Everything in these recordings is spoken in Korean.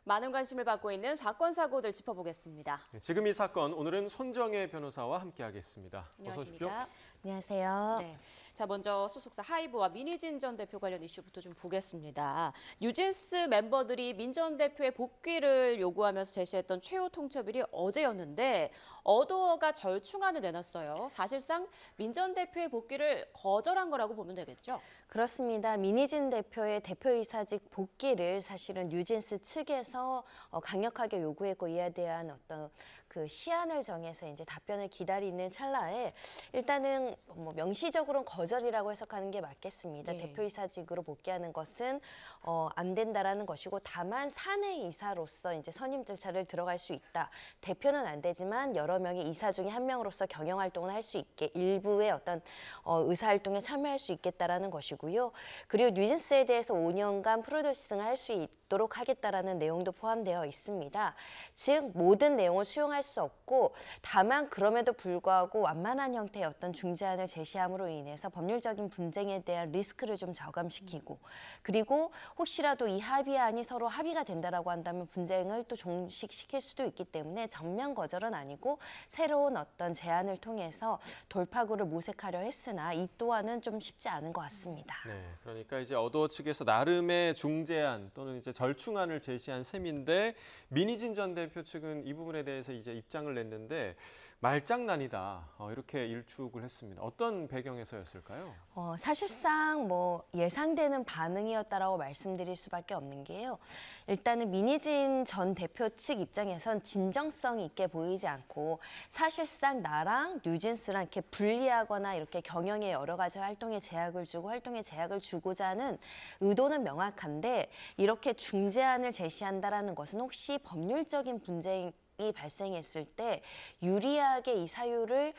많은 관심을 받고 있는 사건 사고들 짚어보겠습니다. 네, 지금 이 사건 오늘은 손정혜 변호사와 함께하겠습니다. 어서 오십시오. 안녕하십니까? 안녕하세요. 네. 자, 먼저 소속사 하이브와 민희진 전 대표 관련 이슈부터 좀 보겠습니다. 뉴진스 멤버들이 민 전 대표의 복귀를 요구하면서 제시했던 최후 통첩일이 어제였는데 어도어가 절충안을 내놨어요. 사실상 민 전 대표의 복귀를 거절한 거라고 보면 되겠죠? 그렇습니다. 민희진 대표의 대표이사직 복귀를 사실은 뉴진스 측에서 강력하게 요구했고 이에 대한 어떤 그 시한을 정해서 이제 답변을 기다리는 찰나에 일단은 뭐 명시적으로는 거절이라고 해석하는 게 맞겠습니다. 예. 대표이사직으로 복귀하는 것은 안 된다라는 것이고 다만 사내 이사로서 이제 선임 절차를 들어갈 수 있다. 대표는 안 되지만 여러 명의 이사 중에 한 명으로서 경영 활동을 할 수 있게 일부의 어떤 의사 활동에 참여할 수 있겠다라는 것이고요. 그리고 뉴진스에 대해서 5년간 프로듀싱을 할 수 있도록 하겠다라는 내용도 포함되어 있습니다. 즉 모든 내용을 수용할 수 없고 다만 그럼에도 불구하고 완만한 형태의 어떤 중재안을 제시함으로 인해서 법률적인 분쟁에 대한 리스크를 좀 저감시키고 그리고 혹시라도 이 합의안이 서로 합의가 된다라고 한다면 분쟁을 또 종식시킬 수도 있기 때문에 전면 거절은 아니고 새로운 어떤 제안을 통해서 돌파구를 모색하려 했으나 이 또한은 좀 쉽지 않은 것 같습니다. 네, 그러니까 이제 어도어 측에서 나름의 중재안 또는 이제 절충안을 제시한 셈인데 민희진 전 대표 측은 이 부분에 대해서 이제 입장을 냈는데 말장난이다 이렇게 일축을 했습니다. 어떤 배경에서였을까요? 사실상 뭐 예상되는 반응이었다라고 말씀드릴 수밖에 없는 게요. 일단은 민희진 전 대표 측 입장에선 진정성 있게 보이지 않고 사실상 나랑 뉴진스랑 이렇게 분리하거나 이렇게 경영에 여러 가지 활동에 제약을 주고 활동에 제약을 주고자 하는 의도는 명확한데 이렇게 중재안을 제시한다라는 것은 혹시 법률적인 분쟁이 발생했을 때 유리하게 이 사유를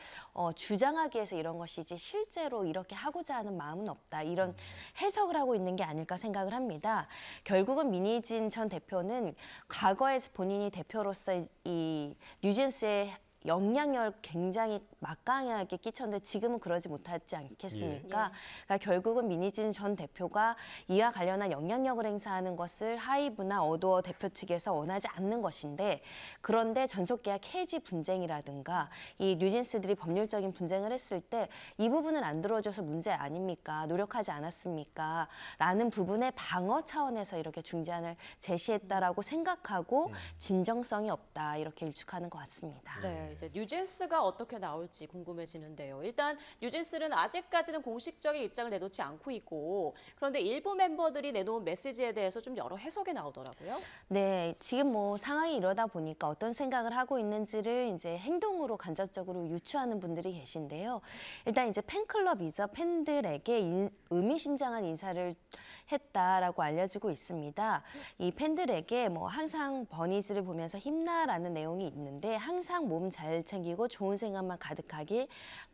주장하기 위해서 이런 것이지 실제로 이렇게 하고자 하는 마음은 없다. 이런 해석을 하고 있는 게 아닐까 생각을 합니다. 결국은 민희진 전 대표는 과거에 본인이 대표로서 이 뉴진스의 영향력을 굉장히 막강하게 끼쳤는데 지금은 그러지 못하지 않겠습니까? 그러니까 결국은 민희진 전 대표가 이와 관련한 영향력을 행사하는 것을 하이브나 어도어 대표 측에서 원하지 않는 것인데 그런데 전속계약 해지 분쟁이라든가 이 뉴진스들이 법률적인 분쟁을 했을 때 이 부분을 안 들어줘서 문제 아닙니까? 노력하지 않았습니까? 라는 부분의 방어 차원에서 이렇게 중재안을 제시했다라고 생각하고 진정성이 없다 이렇게 일축하는 것 같습니다. 네, 이제 뉴진스가 어떻게 나올지 궁금해지는데요. 일단 뉴진스는 아직까지는 공식적인 입장을 내놓지 않고 있고 그런데 일부 멤버들이 내놓은 메시지에 대해서 좀 여러 해석이 나오더라고요. 네, 지금 뭐 상황이 이러다 보니까 어떤 생각을 하고 있는지를 이제 행동으로 간접적으로 유추하는 분들이 계신데요. 일단 이제 팬클럽이자 팬들에게 의미심장한 인사를 했다라고 알려지고 있습니다. 이 팬들에게 뭐 항상 버니즈를 보면서 힘나라는 내용이 있는데 항상 몸 잘 챙기고 좋은 생각만 가득하길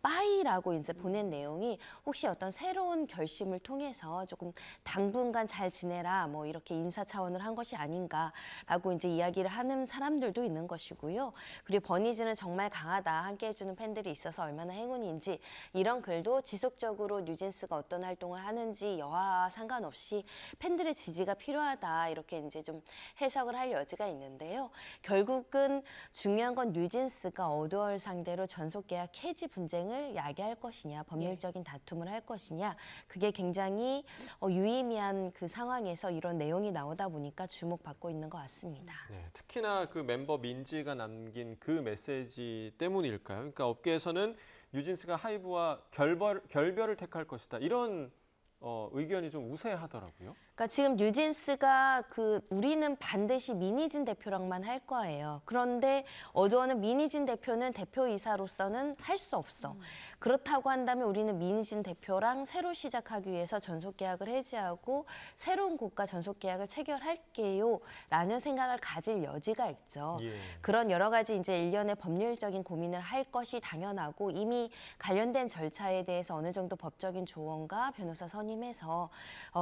빠이라고 이제 보낸 내용이 혹시 어떤 새로운 결심을 통해서 조금 당분간 잘 지내라 뭐 이렇게 인사 차원을 한 것이 아닌가라고 이제 이야기를 하는 사람들도 있는 것이고요. 그리고 버니즈는 정말 강하다 함께 해주는 팬들이 있어서 얼마나 행운인지 이런 글도 지속적으로 뉴진스가 어떤 활동을 하는지 여하와 상관없이 팬들의 지지가 필요하다 이렇게 이제 좀 해석을 할 여지가 있는데요. 결국은 중요한 건 뉴진스가 어도어를 상대로 전속계약 해지 분쟁을 야기할 것이냐 법률적인 다툼을 할 것이냐 그게 굉장히 유의미한 그 상황에서 이런 내용이 나오다 보니까 주목받고 있는 것 같습니다. 네, 특히나 그 멤버 민지가 남긴 그 메시지 때문일까요? 그러니까 업계에서는 뉴진스가 하이브와 결별을 택할 것이다 이런 의견이 좀 우세하더라고요. 그러니까 지금 뉴진스가 우리는 반드시 민희진 대표랑만 할 거예요. 그런데 어도어는 민희진 대표는 대표이사로서는 할 수 없어. 그렇다고 한다면 우리는 민희진 대표랑 새로 시작하기 위해서 전속계약을 해지하고 새로운 곳과 전속계약을 체결할게요. 라는 생각을 가질 여지가 있죠. 예. 그런 여러 가지 이제 일련의 법률적인 고민을 할 것이 당연하고 이미 관련된 절차에 대해서 어느 정도 법적인 조언과 변호사 선임해서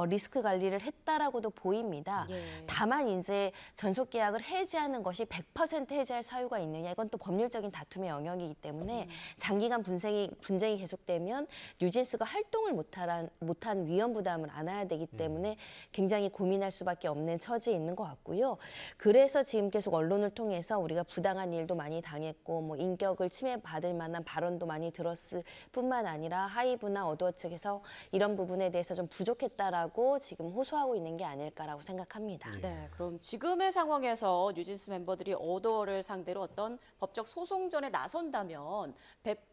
리스크 관리를 했다라고도 보입니다. 예. 다만 이제 전속 계약을 해지하는 것이 100% 해지할 사유가 있느냐, 이건 또 법률적인 다툼의 영역이기 때문에 장기간 분쟁이 계속되면 뉴진스가 활동을 못한 위험 부담을 안아야 되기 때문에 굉장히 고민할 수밖에 없는 처지에 있는 것 같고요. 그래서 지금 계속 언론을 통해서 우리가 부당한 일도 많이 당했고 뭐 인격을 침해받을 만한 발언도 많이 들었을 뿐만 아니라 하이브나 어드워 측에서 이런 부분에 대해서 좀 부족했다라고 지금 호소하고 있는 게 아닐까라고 생각합니다. 예. 네, 그럼 지금의 상황에서 뉴진스 멤버들이 어더를 상대로 어떤 법적 소송전에 나선다면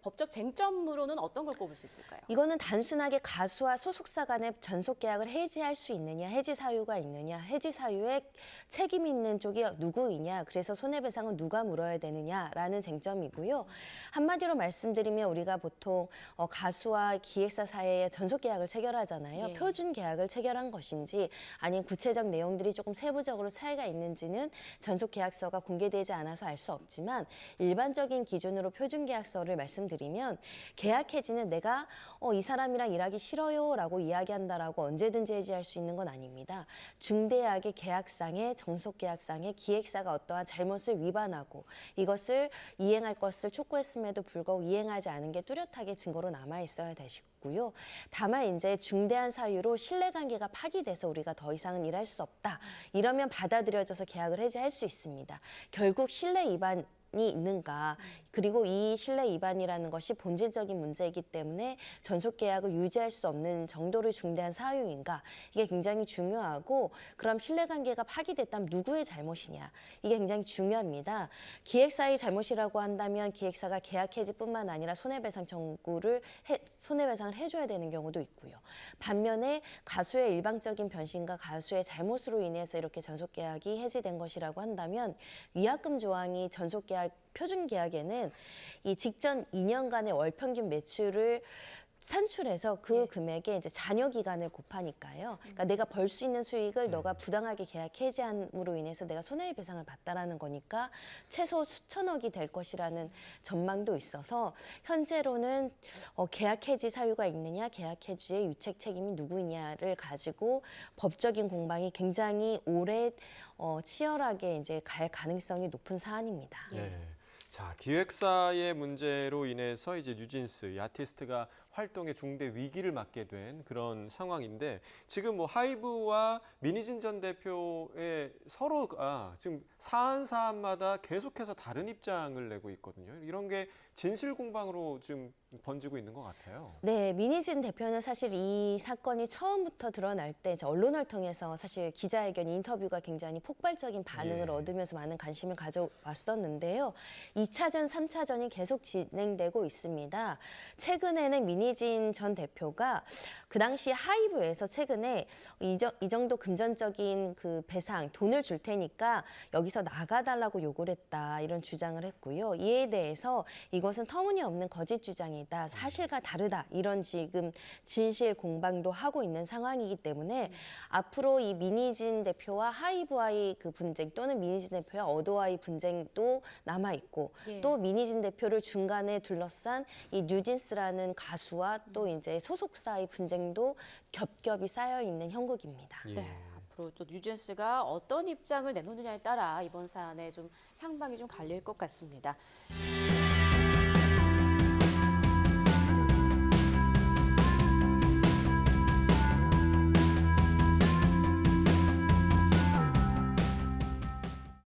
법적 쟁점으로는 어떤 걸 꼽을 수 있을까요? 이거는 단순하게 가수와 소속사 간의 전속 계약을 해지할 수 있느냐, 해지 사유가 있느냐, 해지 사유에 책임 있는 쪽이 누구이냐, 그래서 손해배상은 누가 물어야 되느냐라는 쟁점이고요. 한마디로 말씀드리면 우리가 보통 가수와 기획사 사이에 전속 계약을 체결하잖아요. 예. 표준 계약을 체결한 것인지 아니면 구체적 내용들이 조금 세부적으로 차이가 있는지는 전속 계약서가 공개되지 않아서 알 수 없지만 일반적인 기준으로 표준 계약서를 말씀드리면 계약 해지는 내가 이 사람이랑 일하기 싫어요라고 이야기한다라고 언제든지 해지할 수 있는 건 아닙니다. 중대하게 계약상의 정속 계약상의 기획사가 어떠한 잘못을 위반하고 이것을 이행할 것을 촉구했음에도 불구하고 이행하지 않은 게 뚜렷하게 증거로 남아 있어야 되시고요. 다만 이제 중대한 사유로 신뢰관계가 파기돼서 우리가 더 이상은 일할 수 없다. 이러면 받아들여져서 계약을 해지할 수 있습니다. 결국 신뢰 위반이 있는가, 그리고 이 신뢰 위반이라는 것이 본질적인 문제이기 때문에 전속 계약을 유지할 수 없는 정도로 중대한 사유인가, 이게 굉장히 중요하고, 그럼 신뢰관계가 파기됐다면 누구의 잘못이냐, 이게 굉장히 중요합니다. 기획사의 잘못이라고 한다면 기획사가 계약 해지뿐만 아니라 손해배상을 해줘야 되는 경우도 있고요. 반면에 가수의 일방적인 변신과 가수의 잘못으로 인해서 이렇게 전속 계약이 해지된 것이라고 한다면 위약금 조항이 전속 계약 표준 계약에는 이 직전 2년간의 월 평균 매출을 산출해서 그 금액에 이제 잔여 기간을 곱하니까요. 그러니까 내가 벌 수 있는 수익을 너가 부당하게 계약 해지함으로 인해서 내가 손해배상을 받다라는 거니까 최소 수천억이 될 것이라는 전망도 있어서 현재로는 계약 해지 사유가 있느냐, 계약 해지의 유책 책임이 누구냐를 가지고 법적인 공방이 굉장히 오래 치열하게 이제 갈 가능성이 높은 사안입니다. 예. 자, 기획사의 문제로 인해서 이제 뉴진스, 이 아티스트가 활동의 중대 위기를 맞게 된 그런 상황인데, 지금 뭐 하이브와 민희진 전 대표의 서로가 지금 사안마다 계속해서 다른 입장을 내고 있거든요. 이런 게 진실 공방으로 지금 번지고 있는 것 같아요. 네, 민희진 대표는 사실 이 사건이 처음부터 드러날 때 이제 언론을 통해서 사실 기자회견, 인터뷰가 굉장히 폭발적인 반응을 예. 얻으면서 많은 관심을 가져왔었는데요. 2차전, 3차전이 계속 진행되고 있습니다. 최근에는 민희진 전 대표가 그 당시 하이브에서 최근에 이 정도 금전적인 그 배상, 돈을 줄 테니까 여기서 나가달라고 요구를 했다, 이런 주장을 했고요. 이에 대해서 이것은 터무니없는 거짓 주장이다, 사실과 다르다, 이런 지금 진실 공방도 하고 있는 상황이기 때문에 앞으로 이 민희진 대표와 하이브와의 그 분쟁, 또는 민희진 대표와 어도와의 분쟁도 남아있고, 예. 또 민희진 대표를 중간에 둘러싼 이 뉴진스라는 가수와 또 이제 소속사의 분쟁도 겹겹이 쌓여 있는 형국입니다. 예. 네, 앞으로 또 뉴진스가 어떤 입장을 내놓느냐에 따라 이번 사안의 좀 향방이 좀 갈릴 것 같습니다.